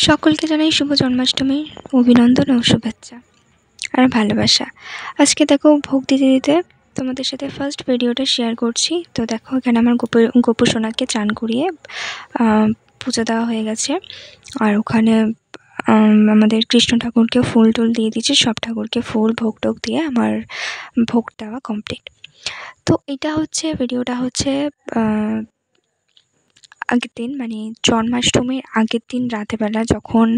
সকলকে জানাই শুভ জন্মাষ্টমীর অভিনন্দন ও শুভেচ্ছা আর ভালোবাসা। আজকে দেখো ভোগ দিতে দিতে তোমাদের সাথে ফার্স্ট ভিডিওটা শেয়ার করছি। তো দেখো এখানে আমার গোপু সোনাকে চান করিয়ে পুজো দেওয়া হয়ে গেছে। আর ওখানে আমাদের কৃষ্ণ ঠাকুরকে ফুল টুল দিয়ে দিয়েছি, সব ঠাকুরকে ফুল ভোগ টোগ দিয়ে আমার ভোগ দেওয়া কমপ্লিট। তো এটা হচ্ছে ভিডিওটা হচ্ছে আগের দিন, মানে জন্মাষ্টমীর আগের দিন রাতেরবেলা যখন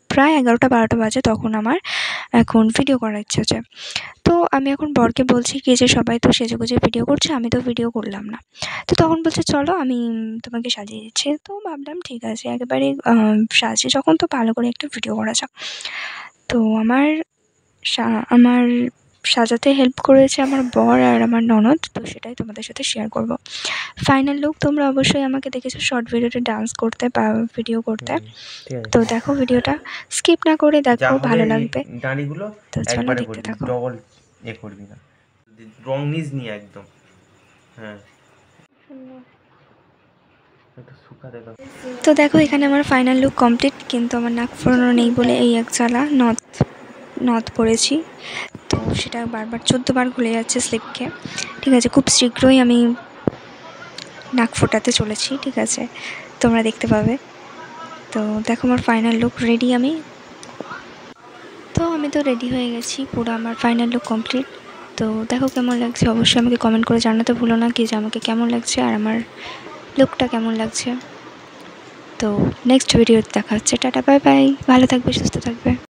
প্রায় 11টা-12টা বাজে, তখন আমার এখন ভিডিও করার ইচ্ছে হচ্ছে। তো আমি এখন বরকে বলছি কি যে সবাই তো সেজেগুজে ভিডিও করছে, আমি তো ভিডিও করলাম না। তো তখন বলছে চলো আমি তোমাকে সাজিয়ে দিচ্ছি। তো ভাবলাম ঠিক আছে, একেবারে সাজিয়ে যখন তো ভালো করে একটা ভিডিও করা যাক। তো আমার সাজাতে হেল্প করেছে আমার বর আর আমার ননদ, তো সেটাই তোমাদের সাথে শেয়ার করব। ফাইনাল লুক তোমরা অবশ্যই আমাকে দেখেছো শর্ট ভিডিওতে ডান্স করতে বা ভিডিও করতে। তো দেখো ভিডিওটা স্কিপ না করে দেখো, ভালো লাগবে। দাড়িগুলো তো চলো দেখতে থাকো। ডবল করবি না, রং নিজ নিয়ে একদম। হ্যাঁ, তো দেখো এখানে আমার ফাইনাল লুক কমপ্লিট, কিন্তু আমার নাক ফোরানো নেই বলে এই এক চালা নথ পরেছি। তো সেটা বারবার 14 বার খুলে যাচ্ছে স্লিপকে। ঠিক আছে, খুব শীঘ্রই আমি নাক ফোটাতে চলেছি, ঠিক আছে, তোমরা দেখতে পাবে। তো দেখো আমার ফাইনাল লুক রেডি। আমি তো রেডি হয়ে গেছি, পুরো আমার ফাইনাল লুক কমপ্লিট। তো দেখো কেমন লাগছে, অবশ্যই আমাকে কমেন্ট করে জানাতে ভুলো না কি যে আমাকে কেমন লাগছে আর আমার লুকটা কেমন লাগছে। তো নেক্সট ভিডিওতে দেখা হচ্ছে। টাটা, বাই বাই, ভালো থাকবে, সুস্থ থাকবে।